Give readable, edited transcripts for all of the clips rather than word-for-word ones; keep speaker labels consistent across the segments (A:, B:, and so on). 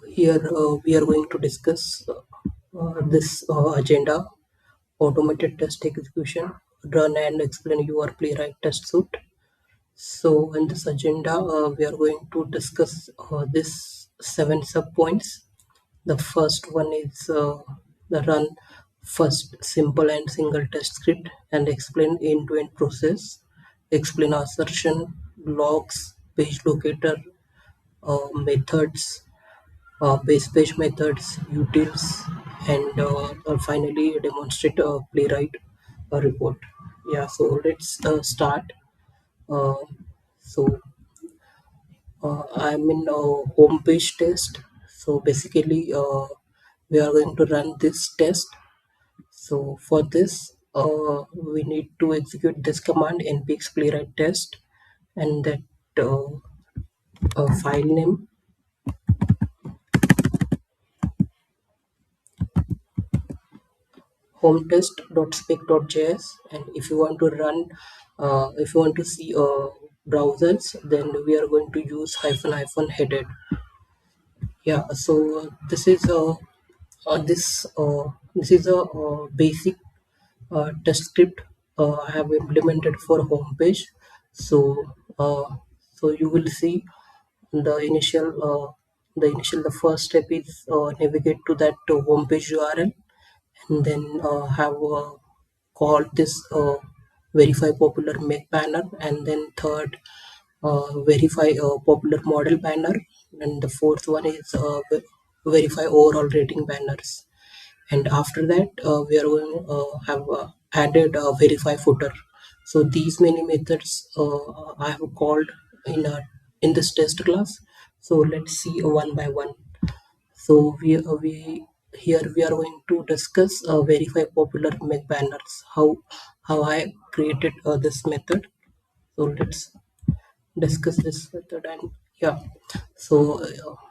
A: Here we are going to discuss this agenda: automated test execution, run and explain your Playwright test suite. So in this agenda, we are going to discuss this 7 sub points. The first one is the run first simple and single test script and explain end-to-end process, explain assertion, logs, page locator, methods, base page methods, utils, and finally demonstrate a Playwright report. Yeah, so let's start. Uh, so I'm in home page test. So basically, we are going to run this test. So for this, we need to execute this command npx playwright test, and that file name hometest.spec.js. And if you want to run, if you want to see browsers, then we are going to use hyphen hyphen headed. Yeah, so this is a basic test script I have implemented for home page. So uh, so you will see the initial the first step is navigate to that home page URL, and then have called this verify popular make banner, and then third verify popular model banner, and the fourth one is verify overall rating banners. And after that we are going to have added verify footer. So these many methods I have called in this test class. So let's see one by one. So we here we are going to discuss verify popular make banners, how I created this method. So let's discuss this method. And yeah, so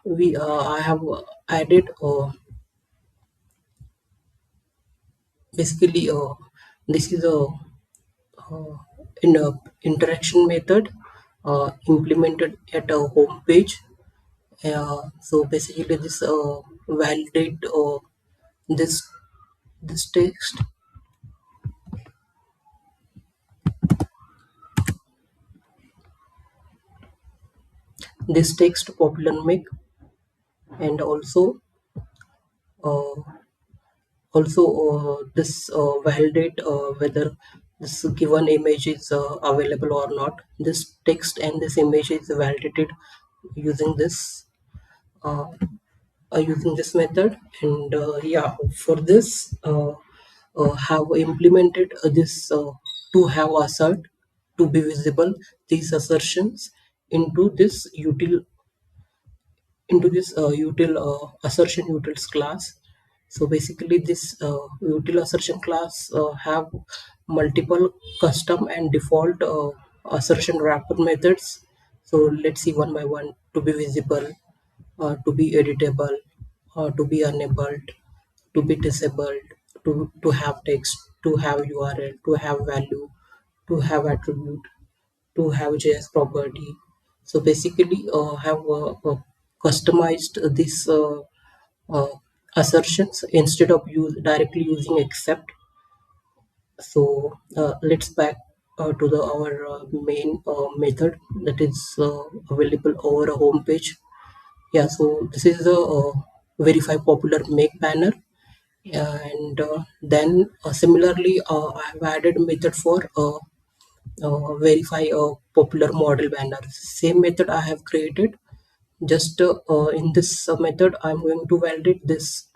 A: we I have added basically this is uh, in a interaction method implemented at a home page. So basically this validate this this text this text popular make, and uh, this validate whether this given image is available or not. This text and this image is validated using uh, using this method. And yeah, for this have implemented this to have assert to be visible these assertions into this util assertion utils class. So basically this util assertion class have multiple custom and default assertion wrapper methods. So let's see one by one: to be visible, to be editable, to be enabled, to be disabled, to have text, to have URL, to have value, to have attribute, to have JS property. So basically, have customized these uh, assertions instead of directly using except. So let's back to the our main method that is available over a home page. Yeah, so this is the verify popular make banner. And then similarly, I have added a method for verify a popular model banner. Same method I have created. Just in this method, I'm going to validate this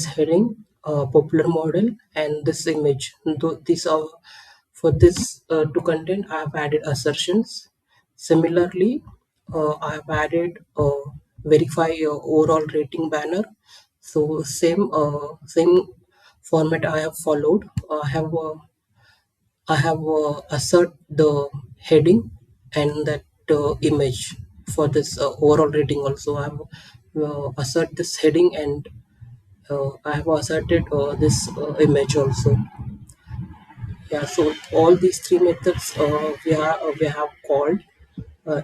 A: heading, popular model, and this image. These are for this to content. I have added assertions. Similarly, I have added verify overall rating banner. So same format I have followed. I have assert the heading and that image for this overall rating. Also, I have assert this heading, and I have asserted this image also. Yeah, so all these three methods we have called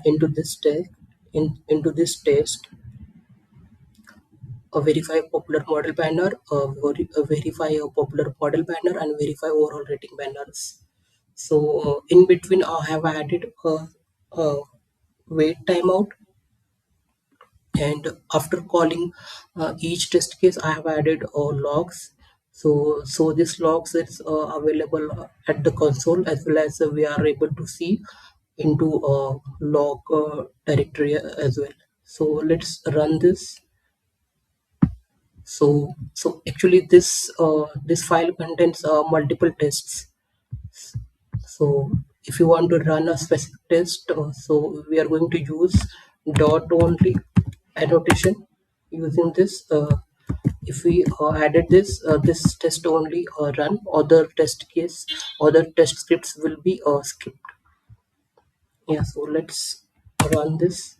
A: into this test. Into this test. verify popular model banner, verify a popular model banner, and verify overall rating banners. So in between, I have added a wait timeout, and after calling each test case, I have added logs. So this logs is available at the console, as well as we are able to see into log directory as well. So let's run this. So actually this file contains multiple tests. So if you want to run a specific test, so we are going to use dot only annotation using this. If we added this test only run, other test case, other test scripts will be skipped. Yeah, so let's run this.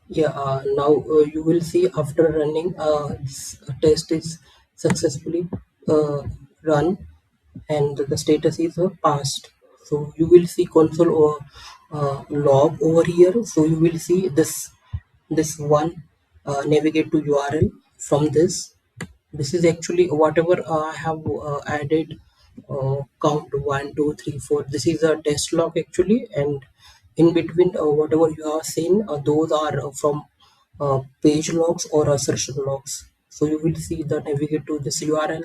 A: Yeah, now you will see after running, this test is successfully run, and the status is passed. So you will see console or log over here. So you will see this one, navigate to URL from this. This is actually whatever I have added, count 1 2 3 4. This is a test log actually, and in between whatever you have seen, those are from page logs or assertion logs. So you will see the navigate to this URL,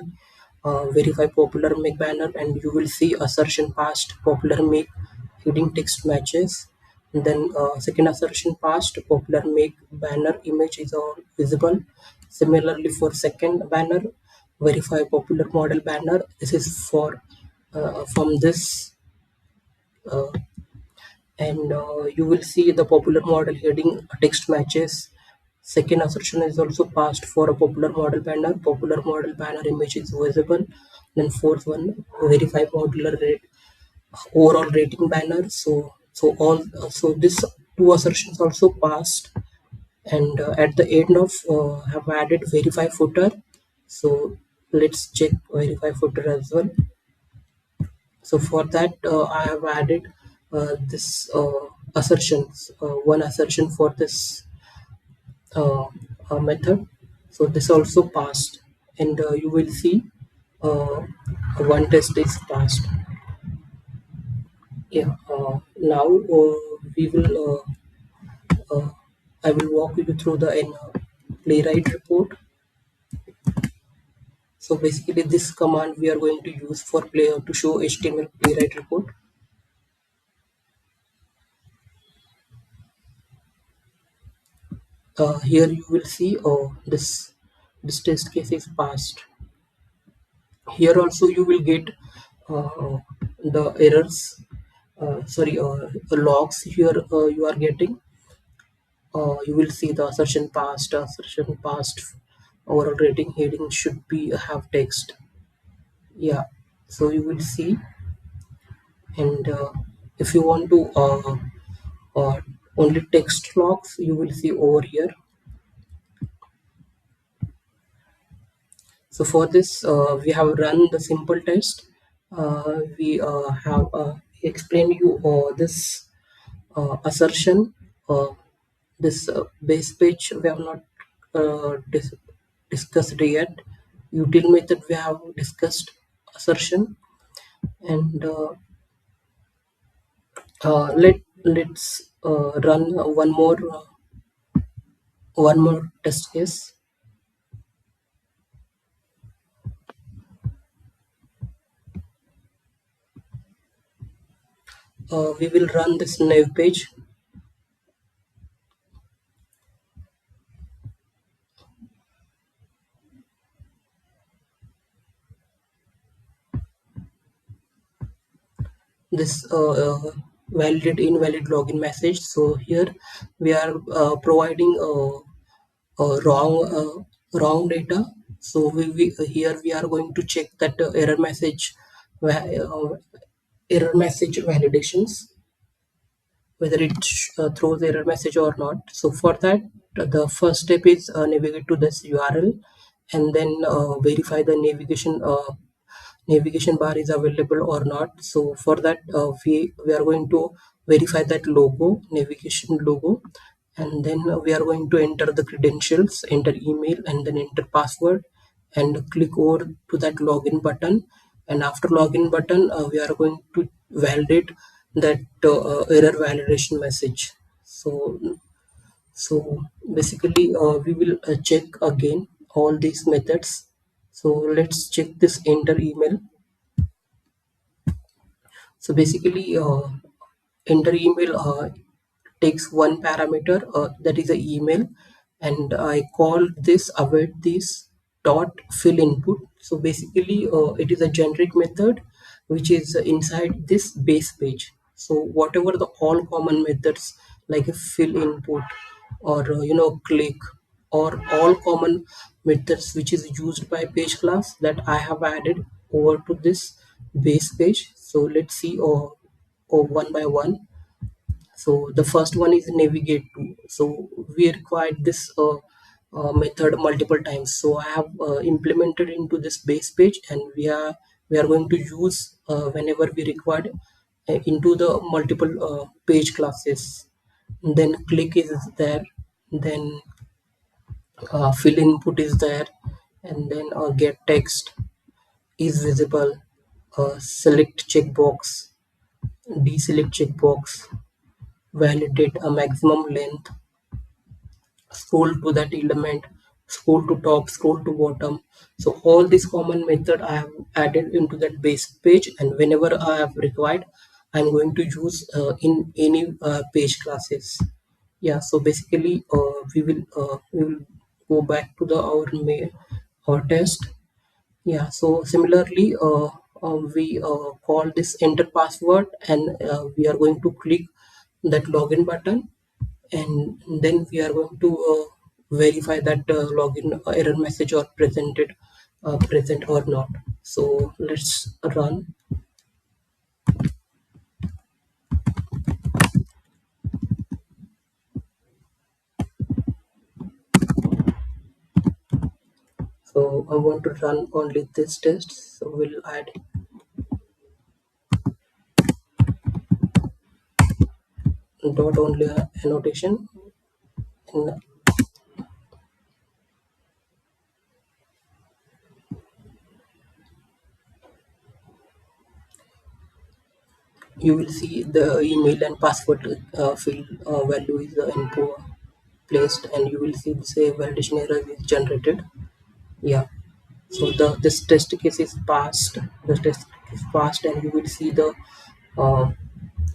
A: verify popular make banner, and you will see assertion passed, popular make heading text matches. And then second assertion passed, popular make banner image is all visible. Similarly for second banner, verify popular model banner. This is for from this, uh, and you will see the popular model heading text matches. Second assertion is also passed for a popular model banner. Popular model banner image is visible. Then fourth one, verify modular rate, overall rating banner. So this two assertions also passed, and at the end of have added verify footer. So let's check verify footer as well. So for that, I have added this assertions, one assertion for this uh, method. So this also passed, and you will see uh, one test is passed. Yeah, now we will I will walk you through the playwright report. So basically this command we are going to use for play to show HTML playwright report. Here you will see this test case is passed. Here also you will get the errors, sorry, logs. Here you are getting, you will see the assertion passed, overall rating heading should be have text. Yeah, so you will see, and if you want to uh, only text logs, you will see over here. So for this, we have run the simple test. We have explained you this assertion, uh, this base page we have not discussed yet. Util method we have discussed assertion, and let's run one more test case. We will run this nav page. This valid invalid login message. So here we are providing wrong data. So we here we are going to check that error message validations, whether it throws error message or not. So for that, the first step is navigate to this URL and then verify the navigation bar is available or not. So for that, we are going to verify that navigation logo, and then we are going to enter the credentials, enter email, and then enter password, and click over to that login button. And after login button, we are going to validate that error validation message. So basically, we will check again all these methods. So let's check this enter email. So basically, enter email takes one parameter, that is the email, and I call this await this dot fill input. So basically, it is a generic method which is inside this base page. So whatever the all common methods like a fill input or click, or all common methods which is used by page class, that I have added over to this base page. So let's see one by one. So the first one is navigate to. So we required this method multiple times. So I have implemented into this base page, and we are going to use whenever we required into the multiple page classes. Then click is there, then fill input is there, and then get text is visible, select checkbox, deselect checkbox, validate a maximum length, scroll to that element, scroll to top, scroll to bottom. So all these common method I have added into that base page, and whenever I have required, I'm going to use in any page classes. Yeah, so basically, we will go back to the our test. Yeah, so similarly, we call this enter password, and we are going to click that login button, and then we are going to verify that login error message or present or not. So let's run. So I want to run only this test, so we'll add dot only annotation, and you will see the email and password field value is input placed, and you will see say validation error is generated. Yeah, so this test case is passed. The test is passed, and you will see the uh,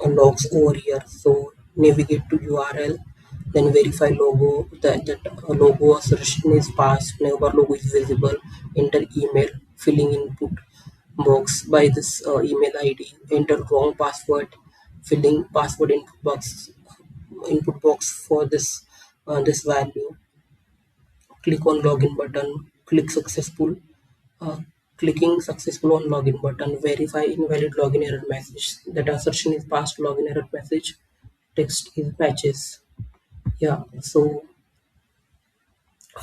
A: logs over here. So navigate to URL, then verify logo. That logo assertion is passed. Never logo is visible. Enter email, filling input box by this email ID. Enter wrong password, filling password input box for this value. Click on login button. Click successful. uh, Clicking successful on login button, verify invalid login error message. That assertion is passed login error message. Text is matches. Yeah, so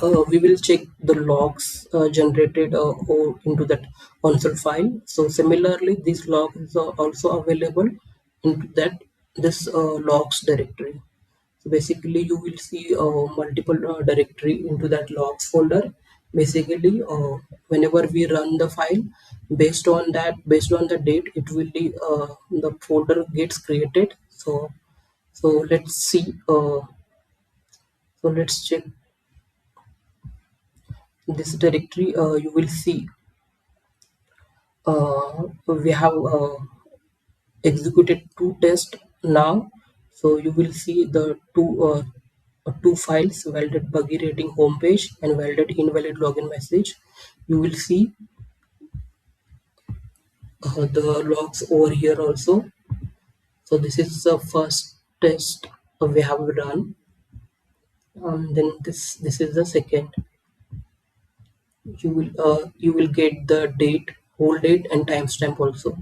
A: we will check the logs generated into that console file. So similarly, this log is also available into that this logs directory. So basically, you will see multiple directory into that logs folder. Basically, whenever we run the file, based on the date, it will be the folder gets created. So let's see. So let's check this directory. You will see we have executed two tests now. So you will see the two files, validate buggy rating homepage and validate invalid login message. You will see the logs over here also. So this is the first test we have done. Then this is the second. you will get the date, whole date, and timestamp also.